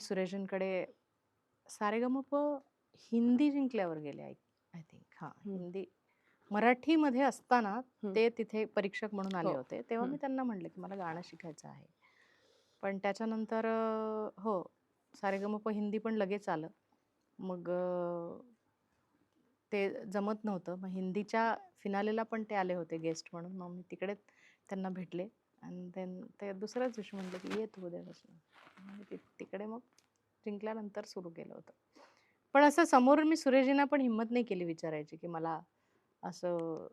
सुरेशजींकडे सारेगमप हिंदी जिंकल्यावर गेले I think. हां, हं, हिंदी. मराठीमध्ये असताना हं, ते तिथे परीक्षक म्हणून हो. आले होते. तेव्हा हं, मी त्यांना म्हटलं, की मला गाणं शिकायचं आहे. पण त्याच्यानंतर हो, सारेगमप हिंदी पण लगेच आलं. मग ते जमत नव्हतं. मग हिंदीच्या फिनालेला पण ते आले होते गेस्ट म्हणून. मग मी तिकडे त्यांना भेटले आणि देन ते दुसऱ्याच दिवशी म्हटले, की "ये तू उद्यापासून." मग तिकडे मग जिंकल्यानंतर सुरू केलं होतं. पण असं समोरून मी सुरेशजींना पण हिंमत नाही केली विचारायची, की मला असं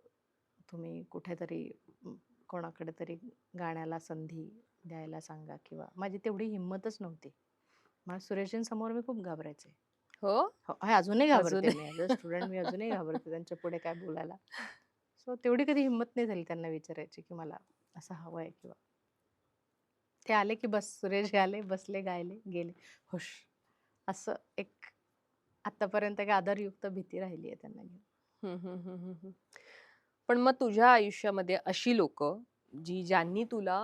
तुम्ही कुठेतरी कोणाकडे तरी गाण्याला संधी द्यायला सांगा किंवा माझी तेवढी हिंमतच नव्हती. मला सुरेशजींसमोर मी खूप घाबरायचे. हो? हो, हे अजूनही घाबरते मी. अजूनही. ॲज अ स्टुडंट मी अजूनही घाबरते त्यांच्या पुढे काय बोलायला. सो तेवढी कधी हिंमत नाही झाली त्यांना विचारायची, की मला असं हवंय किंवा ते आले, की बस सुरेश आले, बसले, गायले, गेले. हुश! असं एक आत्तापर्यंत एक आदरयुक्त भीती राहिली आहे त्यांना घेऊन. हं, हं, हं, हं, हं. पण मग तुझ्या आयुष्यामध्ये अशी लोकं, ज्यांनी तुला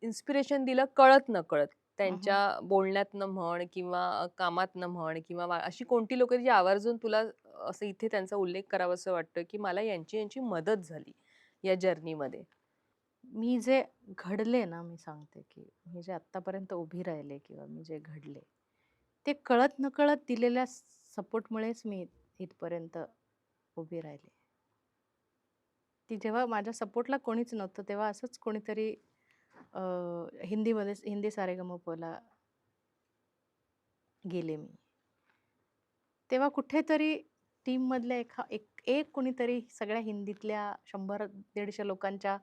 इन्स्पिरेशन दिलं कळत-नकळत. हं, हं. त्यांच्या बोलण्यातनं म्हण किंवा कामातनं म्हण किंवा अशी कोणती लोकं जी आवर्जून तुला असं इथे त्यांचा उल्लेख करावासं वाटतं, की मला यांची मदत झाली या जर्नीमध्ये? मी जे घडले ना, मी सांगते, की मी जे आत्तापर्यंत उभी राहिले किंवा मी जे घडले, ते कळत-नकळत दिलेल्या सपोर्टमुळेच मी इथपर्यंत उभी राहिले. की जेव्हा माझ्या सपोर्टला कोणीच नव्हतं, तेव्हा असंच कोणीतरी अ, हिंदी सारेगमपला गेले मी. तेव्हा कुठेतरी टीममधल्या एक एक कोणीतरी सगळ्या हिंदीतल्या 100-150 लोकांच्या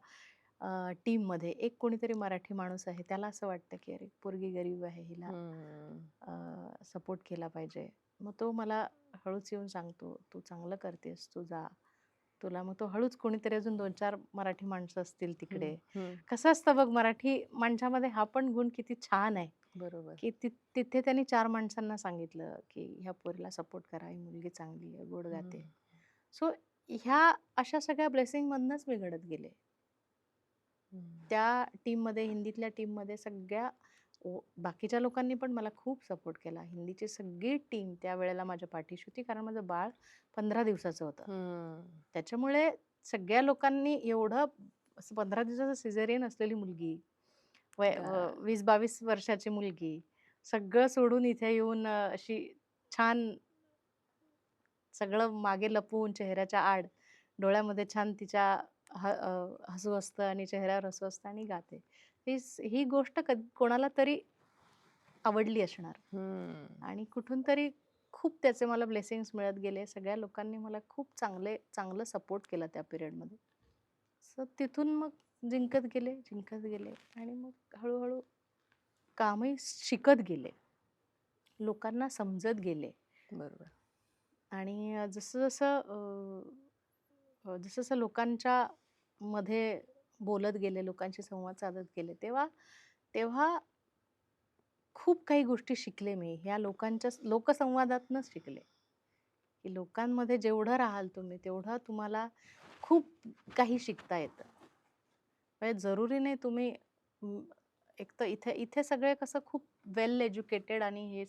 टीममध्ये एक कोणीतरी मराठी माणूस आहे. त्याला असं वाटतं, की अरे पोरगी गरीब आहे, हिला हं. सपोर्ट केला पाहिजे. मग तो मला हळूच येऊन सांगतो, "तू चांगलं करतेस, तू जा." तुला मग तो हळूच कोणीतरी अजून 2-4 मराठी माणसं असतील हं, तिकडे. हं. कसं असतं बघ मराठी माणसामध्ये हा पण गुण किती छान आहे, बरोबर. की तिथे त्यांनी 4 माणसांना सांगितलं, की ह्या पोरीला सपोर्ट करा, ही मुलगी चांगली आहे, गोड हं, गाते. सो ह्या अशा सगळ्या ब्लेसिंगमधनंच मी घडत गेले. हं. त्या टीममध्ये, हिंदीतल्या टीममध्ये सगळ्या बाकीच्या लोकांनी पण मला खूप सपोर्ट केला. हिंदीची सगळी टीम त्यावेळेला माझ्या पाठीशी होती, कारण माझं बाळ 15 दिवसाचं होतं. हं. त्याच्यामुळे सगळ्या लोकांनी एवढं असं 15 दिवसाचं सिझेरियन असलेली मुलगी, 20-22 वर्षाची मुलगी, सगळं सोडून इथे येऊन अशी छान सगळं मागे लपवून चेहऱ्याच्या आड, डोळ्यामध्ये छान तिच्या हसू असतं आणि चेहऱ्यावर हसू असतं आणि गाते. ही गोष्ट कोणाला तरी आवडली असणार हं. आणि कुठून तरी खूप त्याचे मला ब्लेसिंग्स मिळत गेले. सगळ्या लोकांनी मला खूप चांगलं सपोर्ट केला त्या पिरियडमध्ये. सो तिथून मग जिंकत गेले, जिंकत गेले आणि मग हळू कामही शिकत गेले. लोकांना समजत गेले. बरोबर. आणि जसं-जसं लोकांच्या मध्ये बोलत गेले, लोकांशी संवाद साधत गेले, तेव्हा तेव्हा खूप काही गोष्टी शिकले मी. ह्या लोकांच्या लोकसंवादातनंच शिकले, की लोकांमध्ये जेवढं राहाल तुम्ही, तेवढं तुम्हाला खूप काही शिकता येतं. म्हणजे जरुरी नाही तुम्ही एक तर इथे इथे सगळे कसं खूप वेल एज्युकेटेड आणि हे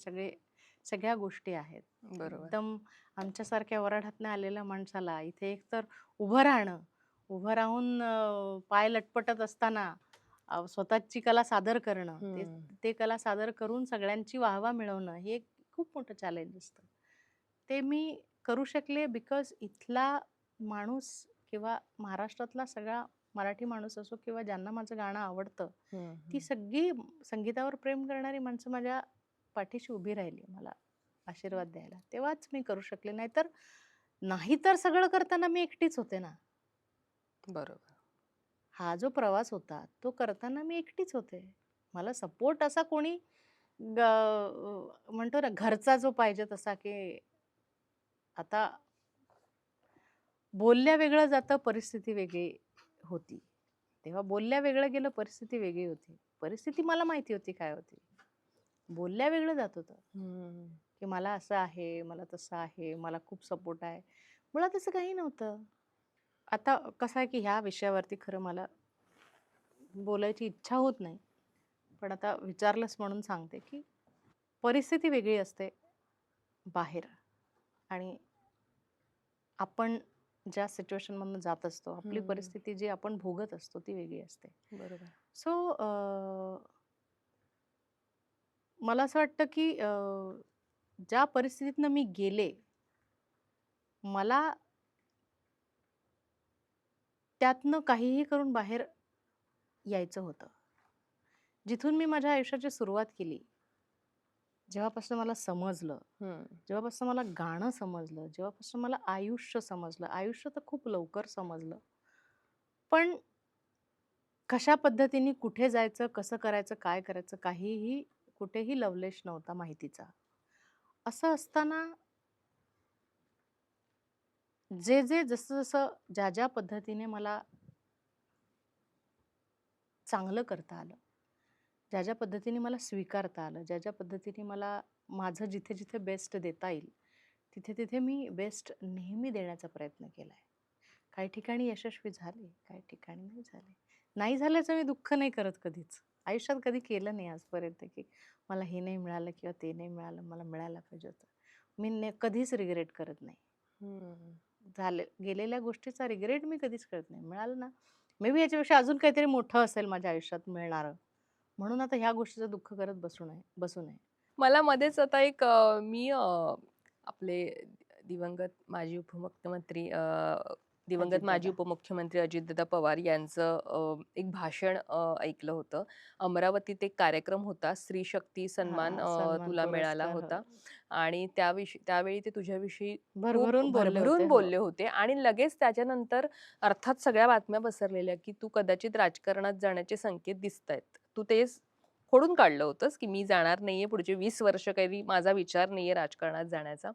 सगळ्या गोष्टी आहेत. बरोबर. एकदम आमच्यासारख्या वऱ्हाडातनं आलेल्या माणसाला इथे एक तर उभं राहणं, उभं राहून पाय लटपटत असताना स्वतःची कला सादर करणं, ते हं. ते कला सादर करून सगळ्यांची वाहवा मिळवणं, हे एक खूप मोठं चॅलेंज असतं. ते मी करू शकले बिकॉज इथला माणूस किंवा महाराष्ट्रातला सगळा मराठी माणूस असो किंवा ज्यांना माझं गाणं आवडतं, हं, ती हं. सगळी संगीतावर प्रेम करणारी माणसं माझ्या पाठीशी उभी राहिली मला आशीर्वाद द्यायला. तेव्हाच मी करू शकले. नाहीतर सगळं करताना मी एकटीच होते ना. बरोबर. हा जो प्रवास होता, तो करताना मी एकटीच होते. मला सपोर्ट असा कोणी म्हणतो ना घरचा जो पाहिजे तसा, की आता बोलल्या वेगळं जातं, परिस्थिती वेगळी होती. तेव्हा बोलल्या वेगळं गेलं, परिस्थिती वेगळी होती. परिस्थिती मला माहिती होती काय होती. बोलल्या वेगळं जात होतं, हं. की मला असं आहे, मला तसं आहे, मला खूप सपोर्ट आहे. मुळात असं काही नव्हतं. आता कसं आहे, की ह्या विषयावरती खरं मला बोलायची इच्छा होत नाही. पण आता विचारलंस म्हणून सांगते, की परिस्थिती वेगळी असते बाहेर आणि आपण ज्या सिच्युएशनमधून जात असतो, आपली परिस्थिती जी आपण भोगत असतो ती वेगळी असते. बरोबर. सो मला असं वाटतं की ज्या परिस्थितीतनं मी गेले, मला त्यातनं काहीही करून बाहेर यायचं होतं. जिथून मी माझ्या आयुष्याची सुरुवात केली, जेव्हापासून मला समजलं, जेव्हापासून मला गाणं समजलं, जेव्हापासून मला आयुष्य समजलं, आयुष्य तर खूप लवकर समजलं. पण कशा पद्धतीने कुठे जायचं, कसं करायचं, काय करायचं, काहीही कुठेही लवलेश नव्हता माहितीचा. असं असताना जसं-जसं, ज्या पद्धतीने मला चांगलं करता आलं, ज्या पद्धतीने मला स्वीकारता आलं, ज्या पद्धतीने मला माझं जिथे-जिथे बेस्ट देता येईल, तिथे-तिथे मी बेस्ट नेहमी देण्याचा प्रयत्न केलाय. काही ठिकाणी यशस्वी झाले, काही ठिकाणी नाही झाले. नाही झाल्याचं मी दुःख नाही करत कधीच. आयुष्यात कधी केलं नाही आजपर्यंत, की मला हे नाही मिळालं किंवा ते नाही मिळालं, मला मिळायला पाहिजे होतं. मी कधीच रिग्रेट करत नाही. गेलेल्या गोष्टीचा रिग्रेट मी कधीच करत नाही. मिळालं ना, मे बी याच्यापेक्षा अजून काहीतरी मोठं असेल माझ्या आयुष्यात मिळणारं. म्हणून आता ह्या गोष्टीचं दुःख करत बसू नये. मला मध्येच आता एक मी आपले दिवंगत माजी उपमुख्यमंत्री दिवंगत माजी अजितदादा. उपमुख्यमंत्री अजितदादा पवार यांचं एक भाषण ऐकलं होतं. अमरावतीत एक कार्यक्रम होता, स्त्री शक्ती सन्मान हां, सन्मान तुला मिळाला पुरस्कार. होता हो. आणि त्यावेळी ते तुझ्याविषयी खूप भरभरून बोलले होते. भरभरून हो. बोलले होते आणि लगेच त्याच्यानंतर अर्थात सगळ्या बातम्या पसरलेल्या, की तू कदाचित राजकारणात जाण्याचे संकेत दिसतायत. तू तेच खोडून काढलं होतंस, की मी जाणार नाहीये पुढचे 20 वर्ष काही माझा विचार नाहीये राजकारणात जाण्याचा.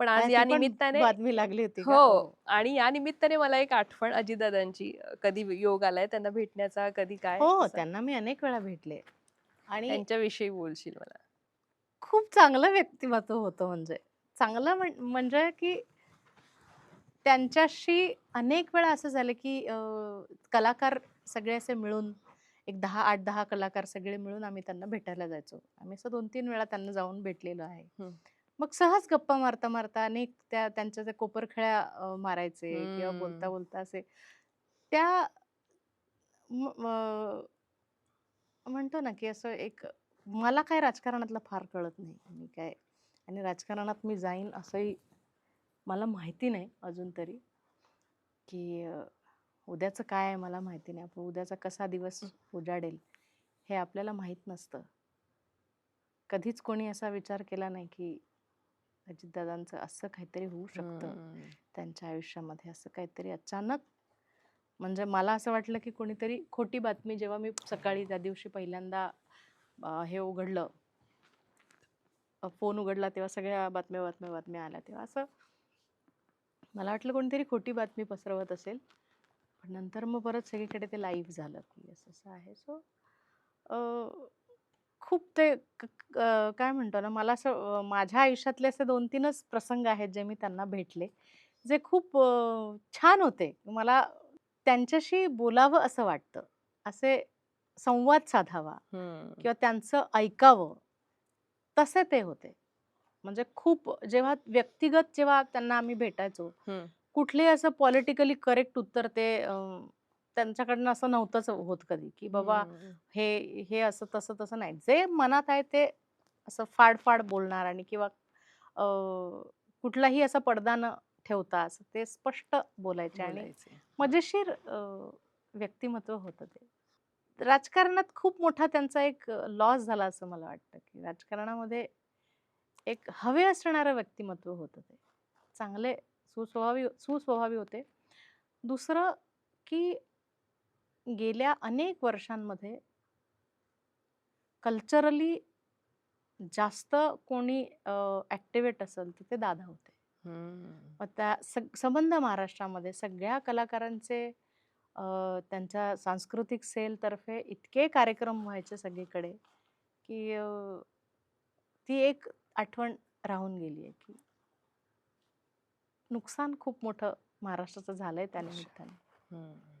पण आज ती या पण निमित्ताने बातमी लागली होती का? हो. हो. आणि या निमित्ताने मला एक आठवण अजितदादांची कधी योग आलाय त्यांना भेटण्याचा, कधी काय हो, असं? त्यांना मी अनेक वेळा भेटले आणि त्यांच्याविषयी बोलशील मला? खूप चांगलं व्यक्तिमत्व होतं म्हणजे. चांगलं म्हणजे की त्यांच्याशी अनेक वेळा असं झालं की कलाकार सगळे असे मिळून एक 8-10 कलाकार सगळे मिळून आम्ही त्यांना भेटायला जायचो. आम्ही असं 2-3 वेळा त्यांना जाऊन भेटलेलो आहे. हं. मग सहज गप्पा मारता-मारता अनेक त्यांच्या त्या कोपरखळ्या मारायचे किंवा हम्म. बोलता-बोलता असे त्या म म्हणतो ना, की असं एक मला काय राजकारणातलं फार कळत नाही. मी काय आणि राजकारणात मी जाईन असंही मला माहिती नाही अजून तरी, की उद्याचं काय आहे मला माहिती नाही. आपण उद्याचा कसा दिवस उजाडेल हे आपल्याला माहीत नसतं. कधीच कोणी असा विचार केला नाही, की अजितदादांचं असं काहीतरी होऊ शकतं. हम्म. त्यांच्या आयुष्यामध्ये असं काहीतरी अचानक म्हणजे मला असं वाटलं, की कोणीतरी खोटी बातमी जेव्हा मी सकाळी त्या दिवशी पहिल्यांदा हे उघडलं, फोन उघडला तेव्हा सगळ्या बातम्या आल्या. तेव्हा असं मला वाटलं कोणीतरी खोटी बातमी पसरवत असेल. पण नंतर मग परत सगळीकडे ते लाईव्ह झालं, की असं-असं आहे. सो खूप ते काय म्हणतो ना, मला असं माझ्या आयुष्यातले असे 2-3च प्रसंग आहेत, जे मी त्यांना भेटले, जे खूप छान होते. मला त्यांच्याशी बोलावं असं वाटतं. असे संवाद साधावा हम्म. किंवा त्यांचं ऐकावं, तसे ते होते. म्हणजे खूप जेव्हा त्यांना आम्ही भेटायचो, हम्म. कुठलेही असं पॉलिटिकली करेक्ट उत्तर ते त्यांच्याकडनं असं नव्हतंच होत कधी, की बाबा हम्म. हे असं तसं नाही. जे मनात आहे ते असं फाड बोलणार आणि किंवा अ, कुठलाही असा पडदा न ठेवता असं ते स्पष्ट बोलायचे आणि बोलायचे. मजेशीर व्यक्तिमत्व होतं ते. राजकारणात खूप मोठा त्यांचा एक लॉस झाला असं मला वाटतं, की राजकारणामध्ये एक हवे असणारं व्यक्तिमत्व होतं ते. चांगले सुस्वभावी होते. दुसरं की गेल्या अनेक वर्षांमध्ये कल्चरली जास्त कोणी ॲक्टिव्हेट असेल तर ते दादा होते. हम्म. मग त्या संबंध महाराष्ट्रामध्ये सगळ्या कलाकारांचे त्यांच्या सांस्कृतिक सेलतर्फे इतके कार्यक्रम व्हायचे सगळीकडे, की ती एक आठवण राहून गेली आहे, की नुकसान खूप मोठं महाराष्ट्राचं झालंय त्या अच्छा. निमित्ताने. हम्म.